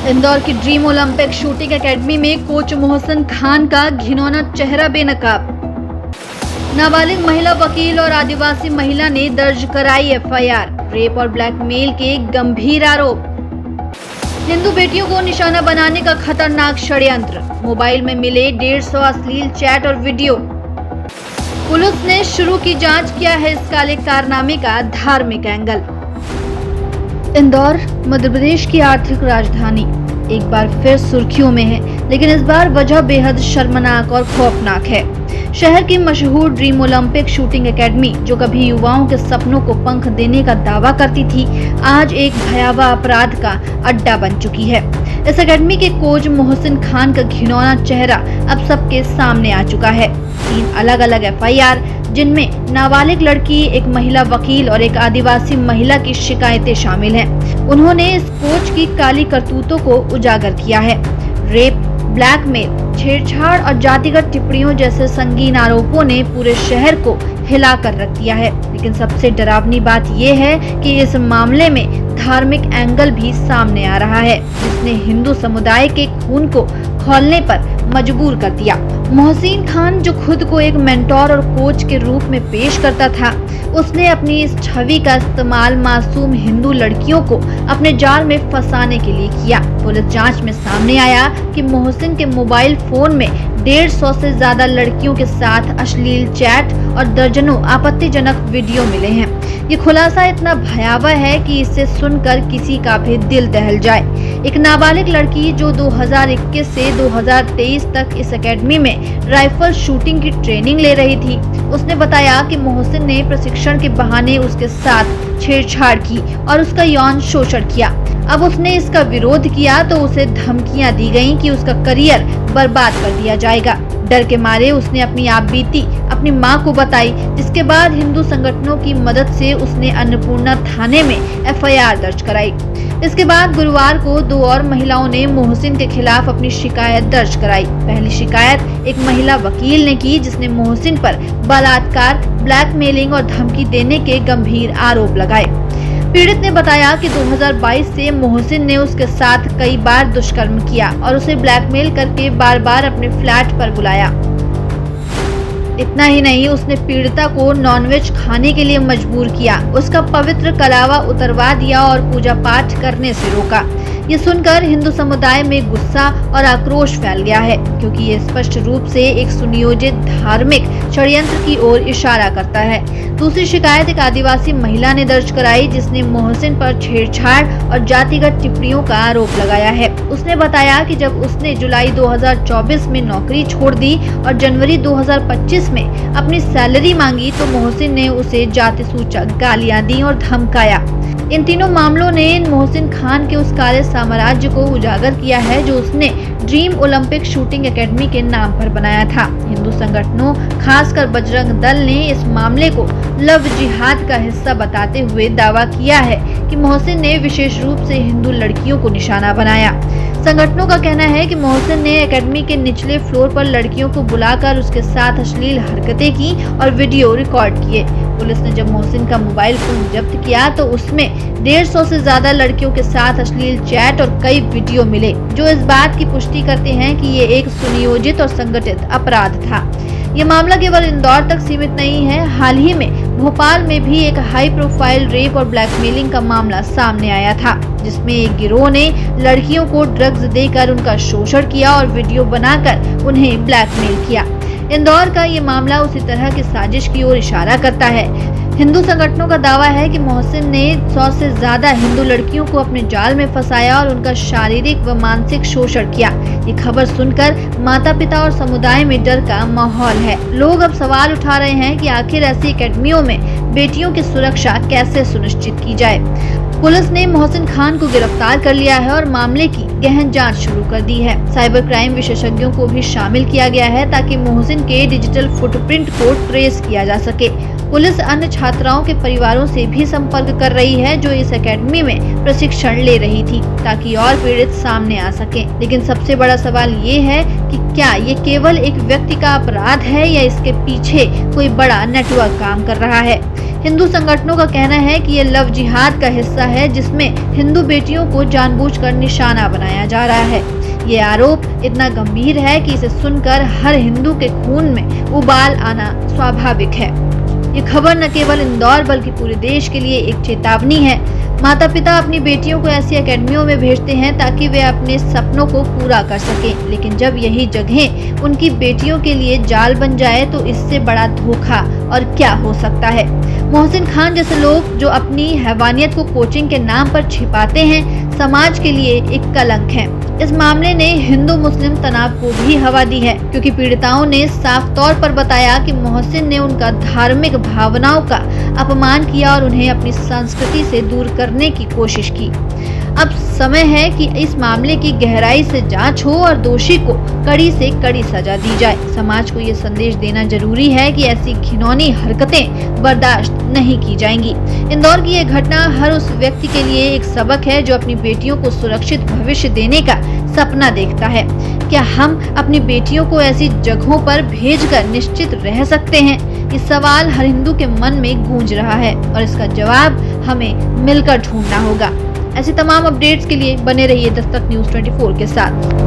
इंदौर की dream Olympic shooting academy में coach Mohsin Khan का घिनौना चेहरा बेनकाब। नाबालिग महिला वकील और आदिवासी महिला ने दर्ज कराई एफआईआर। रेप और ब्लैकमेल के गंभीर आरोप। हिंदू बेटियों को निशाना बनाने का खतरनाक षड्यंत्र। मोबाइल में मिले 150 अश्लील चैट और वीडियो। पुलिस ने शुरू की जांच, किया है इस काले कारनामे का धार्मिक एंगल। इंदौर मध्य प्रदेश की आर्थिक राजधानी एक बार फिर सुर्खियों में है, लेकिन इस बार वजह बेहद शर्मनाक और खौफनाक है। शहर की मशहूर ड्रीम ओलंपिक शूटिंग एकेडमी, जो कभी युवाओं के सपनों को पंख देने का दावा करती थी, आज एक भयावह अपराध का अड्डा बन चुकी है। इस एकेडमी के कोच मोहसिन खान का घिनौना चेहरा अब सबके सामने आ चुका है। 3 अलग अलग एफआईआर, जिनमें नाबालिग लड़की, एक महिला वकील और एक आदिवासी महिला की शिकायतें शामिल हैं। उन्होंने इस कोच की काली करतूतों को उजागर किया है। रेप, ब्लैकमेल, छेड़छाड़ और जातिगत टिप्पणियों जैसे संगीन आरोपों ने पूरे शहर को हिला कर रख दिया है। लेकिन सबसे डरावनी बात यह है कि इस मामले में धार्मिक एंगल भी सामने आ रहा है, जिसने हिंदू समुदाय के खून को खौलने पर मजबूर कर दिया। मोहसिन खान, जो खुद को एक मेंटोर और कोच के रूप में पेश करता था, उसने अपनी इस छवि का इस्तेमाल मासूम हिंदू लड़कियों को अपने जाल में फंसाने के लिए किया। पुलिस जांच में सामने आया कि मोहसिन के मोबाइल फोन में 150 से ज्यादा लड़कियों के साथ अश्लील चैट और दर्जनों आपत्तिजनक वीडियो मिले हैं। ये खुलासा इतना भयावह है कि इसे सुनकर किसी का भी दिल दहल जाए। एक नाबालिग लड़की, जो 2021 से 2023 तक इस एकेडमी में राइफल शूटिंग की ट्रेनिंग ले रही थी, उसने बताया कि मोहसिन ने प्रशिक्षण के बहाने उसके साथ छेड़छाड़ की और उसका यौन शोषण किया। अब उसने इसका विरोध किया तो उसे धमकियां दी गईं कि उसका करियर बर्बाद कर दिया जाएगा। डर के मारे उसने अपनी आपबीती अपनी मां को बताई, जिसके बाद हिंदू संगठनों की मदद से उसने अन्नपूर्णा थाने में एफआईआर दर्ज कराई। इसके बाद गुरुवार को 2 और महिलाओं ने मोहसिन के खिलाफ अपनी शिकायत दर्ज कराई। पहली शिकायत एक महिला वकील ने की, जिसने मोहसिन पर बलात्कार, ब्लैकमेलिंग और धमकी देने के गंभीर आरोप लगाए। पीड़ित ने बताया कि 2022 से मोहसिन ने उसके साथ कई बार दुष्कर्म किया और उसे ब्लैकमेल करके बार बार अपने फ्लैट पर बुलाया। इतना ही नहीं, उसने पीड़िता को नॉनवेज खाने के लिए मजबूर किया, उसका पवित्र कलावा उतरवा दिया और पूजा पाठ करने से रोका। ये सुनकर हिंदू समुदाय में गुस्सा और आक्रोश फैल गया है, क्योंकि ये स्पष्ट रूप से एक सुनियोजित धार्मिक षड्यंत्र की ओर इशारा करता है। दूसरी शिकायत एक आदिवासी महिला ने दर्ज कराई, जिसने मोहसिन पर छेड़छाड़ और जातिगत टिप्पणियों का आरोप लगाया है। उसने बताया कि जब उसने जुलाई 2024 में नौकरी छोड़ दी और जनवरी 2025 में अपनी सैलरी मांगी, तो मोहसिन ने उसे जाति सूचक गालियां दी और धमकाया। इन तीनों मामलों ने मोहसिन खान के उस काले साम्राज्य को उजागर किया है, जो उसने ड्रीम ओलंपिक शूटिंग एकेडमी के नाम पर बनाया था। हिंदू संगठनों, खासकर बजरंग दल, ने इस मामले को लव जिहाद का हिस्सा बताते हुए दावा किया है कि मोहसिन ने विशेष रूप से हिंदू लड़कियों को निशाना बनाया। संगठनों का कहना है कि मोहसिन ने एकेडमी के निचले फ्लोर पर लड़कियों को बुलाकर उसके साथ अश्लील हरकतें की और वीडियो रिकॉर्ड किए। पुलिस ने जब मोहसिन का मोबाइल फोन जब्त किया तो उसमें 150 से ज्यादा लड़कियों के साथ अश्लील चैट और कई वीडियो मिले, जो इस बात की पुष्टि करते हैं कि ये एक सुनियोजित और संगठित अपराध था। ये मामला केवल इंदौर तक सीमित नहीं है। हाल ही में भोपाल में भी एक हाई प्रोफाइल रेप और ब्लैकमेलिंग का मामला सामने आया था, जिसमें एक गिरोह ने लड़कियों को ड्रग्स देकर उनका शोषण किया और वीडियो बनाकर उन्हें ब्लैकमेल किया। इंदौर का ये मामला उसी तरह की साजिश की ओर इशारा करता है। हिंदू संगठनों का दावा है कि मोहसिन ने 100 से ज्यादा हिंदू लड़कियों को अपने जाल में फंसाया और उनका शारीरिक व मानसिक शोषण किया। ये खबर सुनकर माता पिता और समुदाय में डर का माहौल है। लोग अब सवाल उठा रहे हैं कि आखिर ऐसी एकेडमियों में बेटियों की सुरक्षा कैसे सुनिश्चित की जाए। पुलिस ने मोहसिन खान को गिरफ्तार कर लिया है और मामले की गहन जांच शुरू कर दी है। साइबर क्राइम विशेषज्ञों को भी शामिल किया गया है, ताकि मोहसिन के डिजिटल फुटप्रिंट को ट्रेस किया जा सके। पुलिस अन्य छात्राओं के परिवारों से भी संपर्क कर रही है, जो इस एकेडमी में प्रशिक्षण ले रही थी, ताकि और पीड़ित सामने आ सके। लेकिन सबसे बड़ा सवाल ये है कि क्या ये केवल एक व्यक्ति का अपराध है या इसके पीछे कोई बड़ा नेटवर्क काम कर रहा है। हिंदू संगठनों का कहना है कि ये लव जिहाद का हिस्सा है, जिसमें हिंदू बेटियों को जानबूझकर निशाना बनाया जा रहा है। ये आरोप इतना गंभीर है कि इसे सुनकर हर हिंदू के खून में उबाल आना स्वाभाविक है। ये खबर न केवल इंदौर बल्कि पूरे देश के लिए एक चेतावनी है। माता पिता अपनी बेटियों को ऐसी एकेडमियों में भेजते हैं ताकि वे अपने सपनों को पूरा कर सकें, लेकिन जब यही जगह उनकी बेटियों के लिए जाल बन जाए तो इससे बड़ा धोखा और क्या हो सकता है। मोहसिन खान जैसे लोग जो अपनी हैवानियत को कोचिंग के नाम पर छिपाते हैं, समाज के लिए एक कलंक है। इस मामले ने हिंदू मुस्लिम तनाव को भी हवा दी है, क्योंकि पीड़िताओं ने साफ तौर पर बताया कि मोहसिन ने उनका धार्मिक भावनाओं का अपमान किया और उन्हें अपनी संस्कृति से दूर करने की कोशिश की। अब समय है कि इस मामले की गहराई से जांच हो और दोषी को कड़ी से कड़ी सजा दी जाए। समाज को ये संदेश देना जरूरी है कि ऐसी घिनौनी हरकतें बर्दाश्त नहीं की जाएंगी। इंदौर की ये घटना हर उस व्यक्ति के लिए एक सबक है जो अपनी बेटियों को सुरक्षित भविष्य देने का सपना देखता है। क्या हम अपनी बेटियों को ऐसी जगहों पर भेजकर निश्चित रह सकते हैं? ये सवाल हर हिंदू के मन में गूंज रहा है और इसका जवाब हमें मिलकर ढूंढना होगा। ऐसे तमाम अपडेट्स के लिए बने रहिए दस्तक न्यूज़ 24 के साथ।